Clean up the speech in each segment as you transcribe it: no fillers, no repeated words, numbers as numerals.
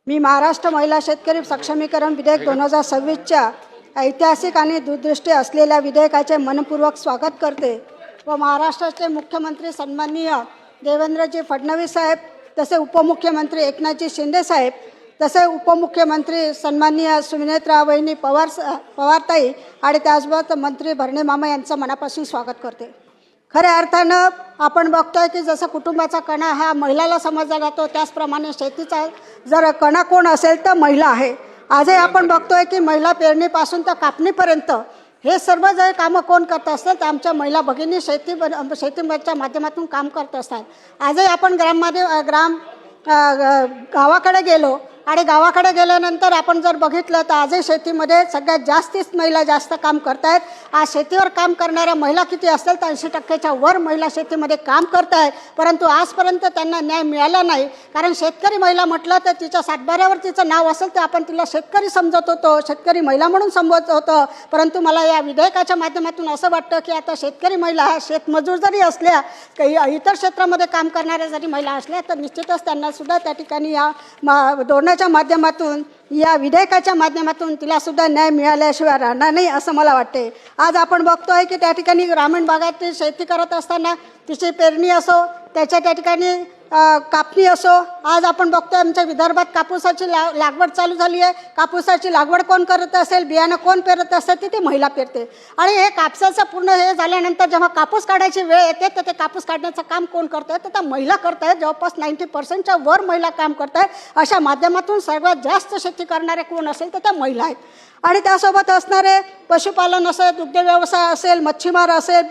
मी महाराष्ट्र महिला शेतकरी सक्षमीकरण विधेयक 2026च्या ऐतिहासिक आणि दूरदृष्टी असलेल्या विधेयकाचे मनपूर्वक स्वागत करते व महाराष्ट्राचे मुख्यमंत्री सन्माननीय देवेंद्रजी फडणवीस साहेब, तसे उपमुख्यमंत्री एकनाथजी शिंदे साहेब, तसे उपमुख्यमंत्री सन्माननीय सुनेत्रा वहिनी पवारताई आणि त्याचबरोबर मंत्री भरणे मामा यांचं मनापासून स्वागत करते। खऱ्या अर्थानं आपण बघतोय की जसं कुटुंबाचा कणा हा महिलाला समजला जातो, त्याचप्रमाणे शेतीचा जर कणा कोण असेल तर महिला आहे। आजही आपण बघतोय की महिला पेरणीपासून तर कापणीपर्यंत हे सर्व जे कामं कोण करत असतात तर आमच्या महिला भगिनी शेतीच्या माध्यमातून काम करत असतात। आजही आपण गावाकडे गेलो आणि गावाकडे गेल्यानंतर आपण जर बघितलं तर आजही शेतीमध्ये सगळ्यात जास्तीच महिला जास्त काम करत आहेत। आज शेतीवर काम करणाऱ्या महिला किती असतील तर 80%च्या वर महिला शेतीमध्ये काम करत आहेत, परंतु आजपर्यंत त्यांना न्याय मिळाला नाही। कारण शेतकरी महिला म्हटलं तर तिच्या सातबाऱ्यावर तिचं नाव असेल तर आपण तिला शेतकरी समजत होतो, शेतकरी महिला म्हणून समजत होतं। परंतु मला या विधेयकाच्या माध्यमातून असं वाटतं की आता शेतकरी महिला शेतमजूर जरी असल्या, काही इतर क्षेत्रामध्ये काम करणाऱ्या जरी महिला असल्या तर निश्चितच त्यांना सुद्धा त्या ठिकाणी या धोरणाच्या माध्यमातून या विधेयकाच्या माध्यमातून तिला सुद्धा न्याय मिळाल्याशिवाय राहणार नाही असं मला वाटते। आज आपण बघतोय की त्या ठिकाणी ग्रामीण भागातील शेती करत असताना तिची पेरणी असो, त्याच्या त्या ठिकाणी कापणी असो, आज आपण बघतोय आमच्या विदर्भात कापूसाची लागवड चालू झाली आहे। कापूसाची लागवड कोण करत असेल, बियाणं कोण पेरत असेल ती महिला पेरते। आणि हे कापसाचं पूर्ण हे झाल्यानंतर जेव्हा कापूस काढायची वेळ येते तर ते कापूस काढण्याचं काम कोण करतंय तर त्या महिला करतायत। जवळपास 90%च्या वर महिला काम करतायत। अशा माध्यमातून सर्वात जास्त शेती करणारे कोण असेल तर त्या महिला आहेत। आणि त्यासोबत असणारे पशुपालन असेल, दुग्ध व्यवसाय असेल, मच्छीमार असेल,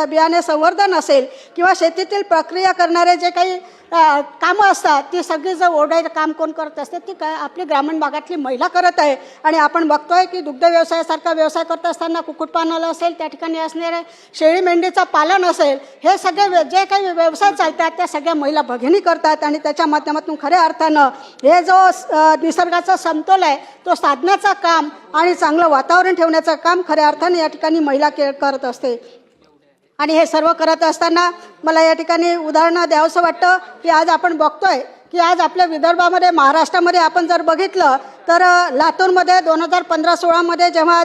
बियाणे संवर्धन असेल किंवा शेतीतील प्रक्रिया करणारे जे काही कामं असतात ती सगळी जर ओढायचं काम कोण करत असते ती आपली ग्रामीण भागातली महिला करत आहे। आणि आपण बघतोय की दुग्ध व्यवसायासारखा व्यवसाय करत असताना कुक्कुटपालन असेल, त्या ठिकाणी असणारे शेळी मेंढीचं पालन असेल, हे सगळे जे काही व्यवसाय चालतात त्या सगळ्या महिला भगिनी करतात। आणि त्याच्या माध्यमातून खऱ्या अर्थानं हे जो निसर्गाचा समतोल आहे तो साधण्याचं काम आणि चांगलं वातावरण ठेवण्याचं काम खऱ्या अर्थाने या ठिकाणी महिला करत असते। आणि हे सर्व करत असताना मला या ठिकाणी उदाहरणं द्यावंसं वाटतं की आज आपण बघतोय की आज आपल्या विदर्भामध्ये, महाराष्ट्रामध्ये आपण जर बघितलं तर लातूरमध्ये 2015-16 मध्ये जेव्हा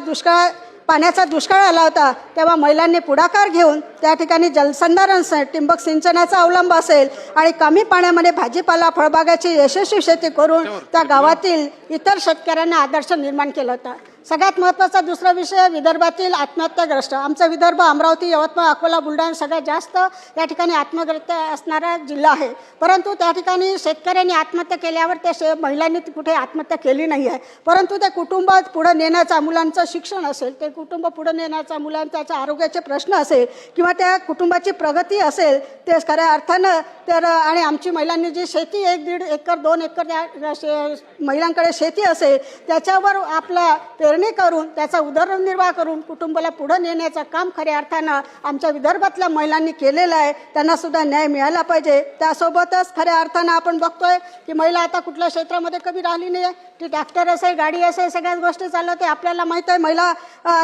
पाण्याचा दुष्काळ आला होता तेव्हा महिलांनी पुढाकार घेऊन त्या ठिकाणी जलसंधारण, ठिबक सिंचनाचा अवलंब असेल आणि कमी पाण्यामध्ये भाजीपाला फळबागाची यशस्वी शेती करून त्या गावातील इतर शेतकऱ्यांना आदर्श निर्माण केला होता। सगळ्यात महत्त्वाचा दुसरा विषय विदर्भातील आत्महत्याग्रस्त। आमचा विदर्भ अमरावती, यवतमाळ, अकोला, बुलढाणा सगळ्यात जास्त या ठिकाणी आत्महत्या असणारा जिल्हा आहे। परंतु त्या ठिकाणी शेतकऱ्यांनी आत्महत्या केल्यावर त्या महिलांनी कुठे आत्महत्या केली नाही आहे, परंतु त्या कुटुंबात पुढे नेण्याचा, मुलांचं शिक्षण असेल, ते कुटुंब पुढे नेण्याचा, मुलांच्या आरोग्याचे प्रश्न असेल किंवा त्या कुटुंबाची प्रगती असेल ते खऱ्या अर्थानं तर आणि आमची महिलांनी जी शेती 1-1.5 एकर 2 एकर महिलांकडे शेती असेल त्याच्यावर आपला पेरणी करून त्याचा उदरनिर्वाह करून कुटुंबाला पुढे नेण्याचं काम खऱ्या अर्थानं आमच्या विदर्भातल्या महिलांनी केलेलं आहे। त्यांना सुद्धा न्याय मिळाला पाहिजे। त्यासोबतच खऱ्या अर्थानं आपण बघतोय की महिला आता कुठल्या क्षेत्रामध्ये कमी राहिली नाही आहे। ती ट्रॅक्टर असेल, गाडी असेल, सगळ्याच गोष्टी चालवते। आपल्याला माहीत आहे महिला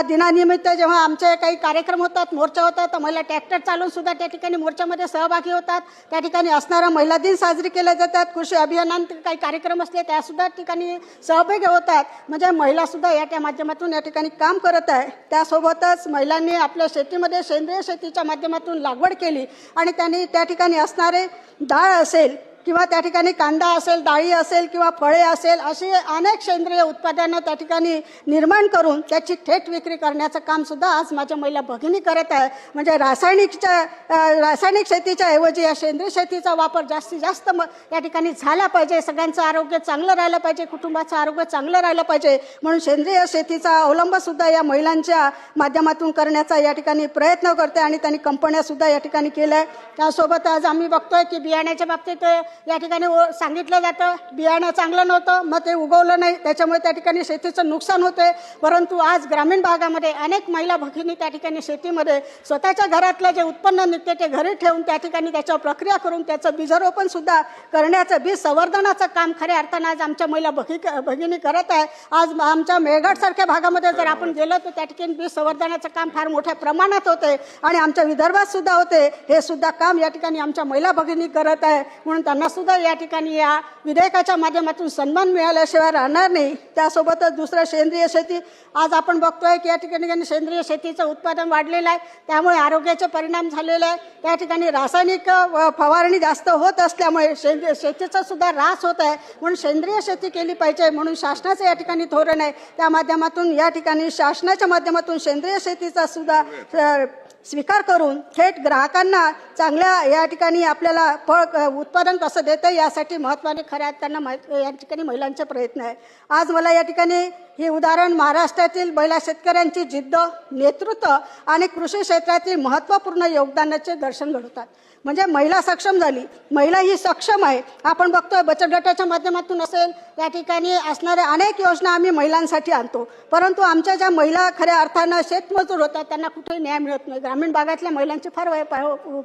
दिनानिमित्त जेव्हा आमचे काही कार्यक्रम होतात, मोर्चा होतात तर महिला ट्रॅक्टर चालवून सुद्धा त्या ठिकाणी मोर्चामध्ये सहभागी होतात। त्या ठिकाणी असणारा महिला दिन साजरी केले जातात। कृषी अभियानात काही कार्यक्रम असले त्यासुद्धा ठिकाणी सहभागी होतात। म्हणजे महिला सुद्धा या माध्यमातून या ठिकाणी काम करत आहे। त्यासोबतच महिलांनी आपल्या शेतीमध्ये सेंद्रिय शेतीच्या माध्यमातून लागवड केली आणि त्यांनी त्या ठिकाणी असणारे डाळ असेल किंवा त्या ठिकाणी कांदा असेल, डाळी असेल किंवा फळे असेल, अशी अनेक सेंद्रिय उत्पादनं त्या ठिकाणी निर्माण करून त्याची थेट विक्री करण्याचं काम सुद्धा आज माझ्या महिला भगिनी करत आहे। म्हणजे रासायनिक शेतीच्या ऐवजी या सेंद्रिय शेतीचा वापर जास्तीत जास्त या ठिकाणी झाला पाहिजे। सगळ्यांचं आरोग्य चांगलं राहिलं पाहिजे, कुटुंबाचं आरोग्य चांगलं राहिलं पाहिजे, म्हणून सेंद्रिय शेतीचा अवलंब सुद्धा या महिलांच्या माध्यमातून करण्याचा या ठिकाणी प्रयत्न करते आणि त्यांनी कंपन्या सुद्धा या ठिकाणी केल्या आहे। त्यासोबत आज आम्ही बघतोय की बियाण्याच्या बाबतीत या ठिकाणी सांगितलं जातं बियाणं चांगलं नव्हतं, मग ते उगवलं नाही, त्याच्यामुळे त्या ठिकाणी शेतीचं नुकसान होते। परंतु आज ग्रामीण भागामध्ये अनेक महिला भगिनी त्या ठिकाणी शेतीमध्ये स्वतःच्या घरातलं जे उत्पन्न निघते ते घरी ठेवून त्या ठिकाणी त्याच्यावर प्रक्रिया करून त्याचं बीजारोपण सुद्धा करण्याचं, बीज संवर्धनाचं काम खऱ्या अर्थानं आज आमच्या महिला भगिनी करत आहे। आज आमच्या मेळघाटसारख्या भागामध्ये जर आपण गेलो तर त्या ठिकाणी बीज संवर्धनाचं काम फार मोठ्या प्रमाणात होते आणि आमच्या विदर्भात सुद्धा होते। हे सुद्धा काम या ठिकाणी आमच्या महिला भगिनी करत आहे, म्हणून त्यांना यांना सुद्धा या ठिकाणी या विधेयकाच्या माध्यमातून सन्मान मिळाल्याशिवाय राहणार नाही। त्यासोबतच दुसरं सेंद्रिय शेती, आज आपण बघतोय की या ठिकाणी सेंद्रिय शेतीचं उत्पादन वाढलेलं आहे, त्यामुळे आरोग्याचे परिणाम झालेले आहे। त्या ठिकाणी रासायनिक फवारणी जास्त होत असल्यामुळे सेंद्रिय शेतीचा सुद्धा ऱ्हास होत आहे, म्हणून सेंद्रिय शेती केली पाहिजे म्हणून शासनाचं या ठिकाणी धोरण आहे। त्या माध्यमातून या ठिकाणी शासनाच्या माध्यमातून सेंद्रिय शेतीचा सुद्धा स्वीकार करून थेट ग्राहकांना चांगल्या या ठिकाणी आपल्याला फळ उत्पादन कसं देतं यासाठी महत्त्वाने खऱ्या अर्थानं या ठिकाणी महिलांचे प्रयत्न आहे। आज मला या ठिकाणी हे उदाहरण महाराष्ट्रातील महिला शेतकऱ्यांची जिद्द, नेतृत्व आणि कृषी क्षेत्रातील महत्त्वपूर्ण योगदानाचे दर्शन घडवतात। म्हणजे महिला सक्षम झाली, महिला ही सक्षम आहे। आपण बघतोय बचत गटाच्या माध्यमातून असेल, या ठिकाणी असणाऱ्या अनेक योजना आम्ही महिलांसाठी आणतो, परंतु आमच्या ज्या महिला खऱ्या अर्थानं शेतमजूर होतात त्यांना कुठेही न्याय मिळत नाही। ग्रामीण भागातल्या महिलांची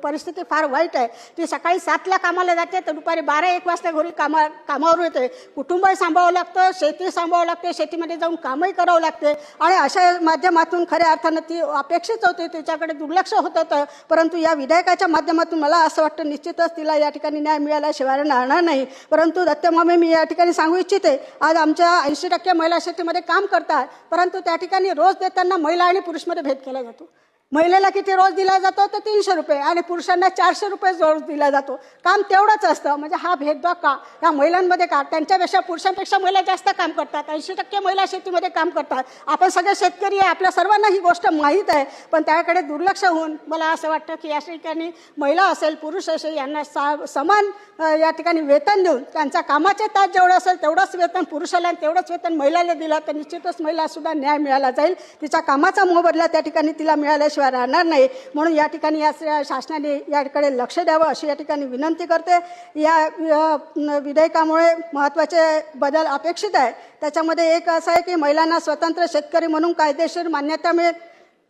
परिस्थिती फार वाईट आहे। ती सकाळी 7ला कामाला जाते तर दुपारी 12-1 वाजता घरी कामावर येते, कुटुंबही सांभाळावं लागतं, शेती सांभाळावं लागते, शेतीमध्ये जाऊन कामही करावं लागते आणि अशा माध्यमातून खऱ्या अर्थानं ती अपेक्षित होती, तिच्याकडे दुर्लक्ष होत होतं। परंतु या विधेयकाच्या माध्यमातून मला असं वाटतं निश्चितच तिला या ठिकाणी न्याय मिळाल्याशिवाय राहणार नाही। परंतु दत्तमामे मी या ठिकाणी सांगू इच्छिते, आज आमच्या 80% महिला शेतीमध्ये काम करतात, परंतु त्या ठिकाणी रोज देताना महिला आणि पुरुषमध्ये भेद केला जातो। महिलेला किती रोज दिला जातो तर 300 रुपये आणि पुरुषांना 400 रुपये रोज दिला जातो। काम तेवढंच असतं, म्हणजे हा भेदभाव का या महिलांमध्ये का? त्यांच्यापेक्षा पुरुषांपेक्षा महिला जास्त काम करतात, 80% महिला शेतीमध्ये काम करतात। आपण सगळे शेतकरी आहे, आपल्या सर्वांना ही गोष्ट माहीत आहे, पण त्याकडे दुर्लक्ष होऊन मला असं वाटतं की या ठिकाणी महिला असेल पुरुष असेल यांना समान या ठिकाणी वेतन देऊन त्यांचा कामाचे तास जेवढं असेल तेवढंच वेतन पुरुषाला आणि तेवढंच वेतन महिलाला दिलं तर निश्चितच महिला सुद्धा न्याय मिळाला जाईल। तिचा कामाचा मोबदला त्या ठिकाणी तिला मिळाल्याशिवाय राहणार नाही, म्हणून या ठिकाणी या शासनाने याकडे लक्ष द्यावं अशी या ठिकाणी विनंती करते। या विधेयकामुळे महत्त्वाचे बदल अपेक्षित आहे। त्याच्यामध्ये एक असं आहे की महिलांना स्वतंत्र शेतकरी म्हणून कायदेशीर मान्यता मिळेल,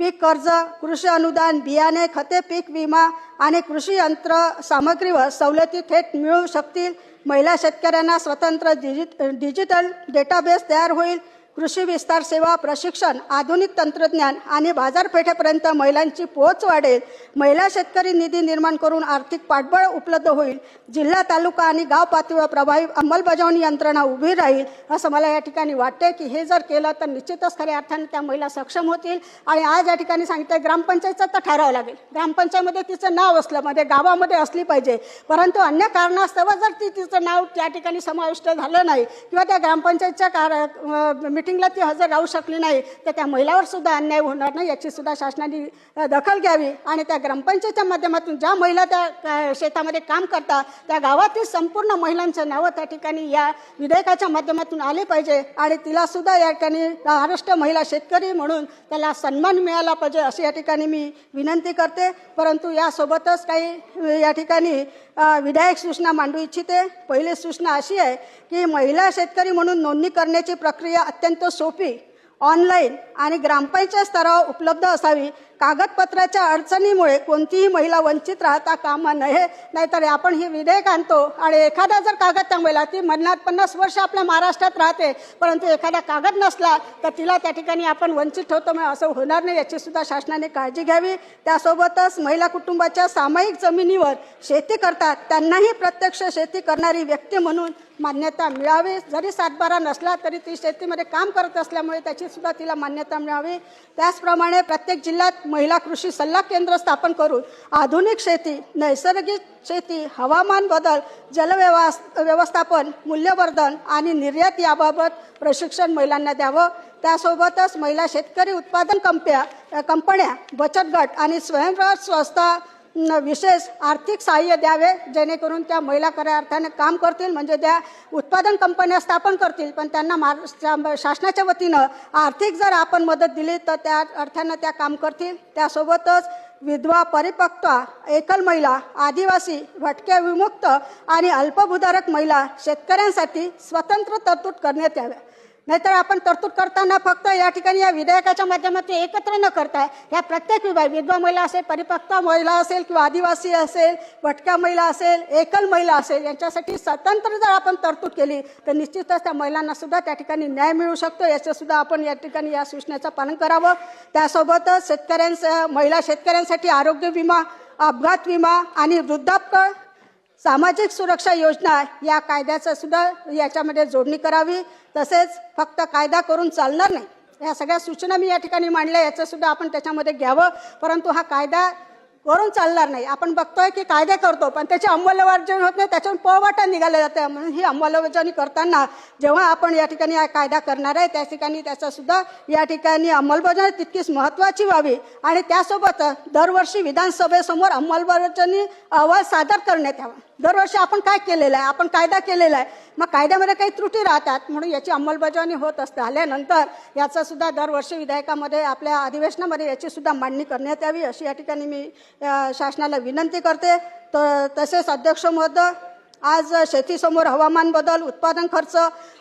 पीक कर्ज, कृषी अनुदान, बियाणे, खते, पीक विमा आणि कृषी यंत्र सामग्रीवर सवलती थेट मिळू शकतील। महिला शेतकऱ्यांना स्वतंत्र डिजिटल डेटाबेस तयार होईल। कृषी विस्तार सेवा, प्रशिक्षण, आधुनिक तंत्रज्ञान आणि बाजारपेठेपर्यंत महिलांची पोहोच वाढेल। महिला शेतकरी निधी निर्माण करून आर्थिक पाठबळ उपलब्ध होईल। जिल्हा, तालुका आणि गाव पातळीवर प्रभावी अंमलबजावणी यंत्रणा उभी राहील असं मला या ठिकाणी वाटते की हे जर केलं तर निश्चितच खऱ्या अर्थाने त्या महिला सक्षम होतील। आणि आज या ठिकाणी सांगितलं ग्रामपंचायतचा तर ठराव लागेल, ग्रामपंचायतमध्ये तिचं नाव असलं म्हणजे गावामध्ये असली पाहिजे, परंतु अन्य कारणास्तव जर तिचं नाव त्या ठिकाणी समाविष्ट झालं नाही किंवा त्या ग्रामपंचायतच्या मीटिंगला ती हजर राहू शकली नाही तर त्या महिलावर सुद्धा अन्याय होणार नाही, याची सुद्धा शासनाने दखल घ्यावी। आणि त्या ग्रामपंचायतच्या माध्यमातून ज्या महिला त्या शेतामध्ये काम करतात त्या गावातील संपूर्ण महिलांचं नावं त्या ठिकाणी या विधेयकाच्या माध्यमातून आले पाहिजे आणि तिला सुद्धा या ठिकाणी महाराष्ट्र महिला शेतकरी म्हणून त्याला सन्मान मिळाला पाहिजे अशी या ठिकाणी मी विनंती करते। परंतु यासोबतच काही या ठिकाणी विधायक सूचना मांडू इच्छिते। पहिली सूचना अशी आहे की महिला शेतकरी म्हणून नोंदणी करण्याची प्रक्रिया अत्यंत सोपी, ऑनलाईन आणि ग्रामपंचायत स्तरावर उपलब्ध असावी। कागदपत्राच्या अडचणीमुळे कोणतीही महिला वंचित राहता कामा नये, नाहीतर आपण हे विधेयक आणतो आणि एखादा जर कागद त्या महिला ती म्हणणार 50 वर्ष आपल्या महाराष्ट्रात राहते, परंतु एखादा कागद नसला तर तिला त्या ठिकाणी आपण वंचित ठेवतो, मग असं होणार नाही याची सुद्धा शासनाने काळजी घ्यावी। त्यासोबतच महिला कुटुंबाच्या सामायिक जमिनीवर शेती करतात त्यांनाही प्रत्यक्ष शेती करणारी व्यक्ती म्हणून मान्यता मिळावी। जरी 7/12 नसला तरी ती शेतीमध्ये काम करत असल्यामुळे त्याची सुद्धा तिला मान्यता मिळावी। त्याचप्रमाणे प्रत्येक जिल्ह्यात महिला कृषी सल्ला केंद्र स्थापन करून आधुनिक शेती, नैसर्गिक शेती, हवामान बदल, व्यवस्थापन, मूल्यवर्धन आणि निर्यात याबाबत प्रशिक्षण महिलांना द्यावं। त्यासोबतच महिला शेतकरी उत्पादन कंपन्या, बचत गट आणि स्वयंरोजगार संस्था विशेष आर्थिक सहाय्य द्यावे, जेणेकरून त्या महिला खऱ्या अर्थाने काम करतील, म्हणजे त्या उत्पादन कंपन्या स्थापन करतील पण त्यांना शासनाच्या वतीनं आर्थिक जर आपण मदत दिली तर त्या अर्थानं त्या काम करतील। त्यासोबतच विधवा, परिपक्व, एकल महिला, आदिवासी, भटक्या विमुक्त आणि अल्पभूधारक महिला शेतकऱ्यांसाठी स्वतंत्र तरतूद करण्यात याव्या। नाहीतर आपण तरतूद करताना फक्त या ठिकाणी या विधेयकाच्या माध्यमातून एकत्र न करता या प्रत्येक विभाग, विधवा महिला असेल, परिपक्व महिला असेल किंवा आदिवासी असेल, भटक्या महिला असेल, एकल महिला असेल, यांच्यासाठी स्वतंत्र जर आपण तरतूद केली तर निश्चितच त्या महिलांना सुद्धा त्या ठिकाणी न्याय मिळू शकतो। याचं सुद्धा आपण या ठिकाणी या सूचनेचं पालन करावं। त्यासोबतच महिला शेतकऱ्यांसाठी आरोग्य विमा, अपघात विमा आणि वृद्धापकाळ सामाजिक सुरक्षा योजना या कायद्याचं सुद्धा याच्यामध्ये जोडणी करावी. तसेच फक्त कायदा करून चालणार नाही, या सगळ्या सूचना मी या ठिकाणी मांडल्या, याचं सुद्धा आपण त्याच्यामध्ये घ्यावं. परंतु हा कायदा करून चालणार नाही. आपण बघतोय की कायदे करतो पण त्याची अंमलबजावणी होत नाही, त्याच्यावर पळवाटा निघाला जाते. म्हणून ही अंमलबजावणी करताना जेव्हा आपण या ठिकाणी हा कायदा करणार आहे त्या ठिकाणी त्याचा सुद्धा या ठिकाणी अंमलबजावणी तितकीच महत्त्वाची व्हावी. आणि त्यासोबत दरवर्षी विधानसभेसमोर अंमलबजावणी अहवाल सादर करण्यात यावा. दरवर्षी आपण काय केलेलं आहे, आपण कायदा केलेला आहे, मग कायद्यामध्ये काही त्रुटी राहतात, म्हणून याची अंमलबजावणी होत असते. आल्यानंतर याचा सुद्धा दरवर्षी विधेयकामध्ये आपल्या अधिवेशनामध्ये याची सुद्धा मांडणी करण्यात यावी अशी या ठिकाणी मी शासनाला विनंती करते. तसेच अध्यक्ष महोदय, आज शेतीसमोर हवामान बदल, उत्पादन खर्च,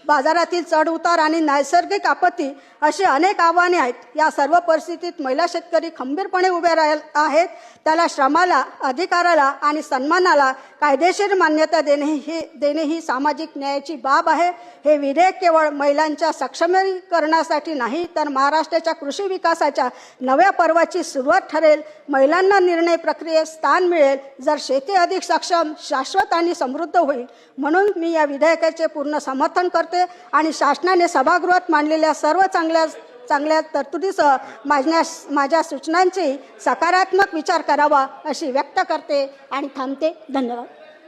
बाजारातील चढ उतार आणि नैसर्गिक आपत्ती अशी अनेक आव्हाने आहेत. या सर्व परिस्थितीत महिला शेतकरी खंबीरपणे उभे आहेत. त्याला श्रमाला, अधिकाराला आणि सन्मानाला कायदेशीर मान्यता देणे ही सामाजिक न्यायाची बाब आहे. हे विधेयक केवळ महिलांच्या सक्षमीकरणासाठी नाही तर महाराष्ट्राच्या कृषी विकासाच्या नव्या पर्वाची सुरुवात ठरेल. महिलांना निर्णय प्रक्रियेत स्थान मिळेल जर शेती अधिक सक्षम, शाश्वत आणि समृद्ध होईल. म्हणून मी या विधेयकाचे पूर्ण समर्थन करते आणि शासनाने सभागृहात मांडलेल्या सर्व चांगल्या तरतुदीसह माझ्या सूचनांची सकारात्मक विचार करावा अशी व्यक्त करते आणि थांबते. धन्यवाद.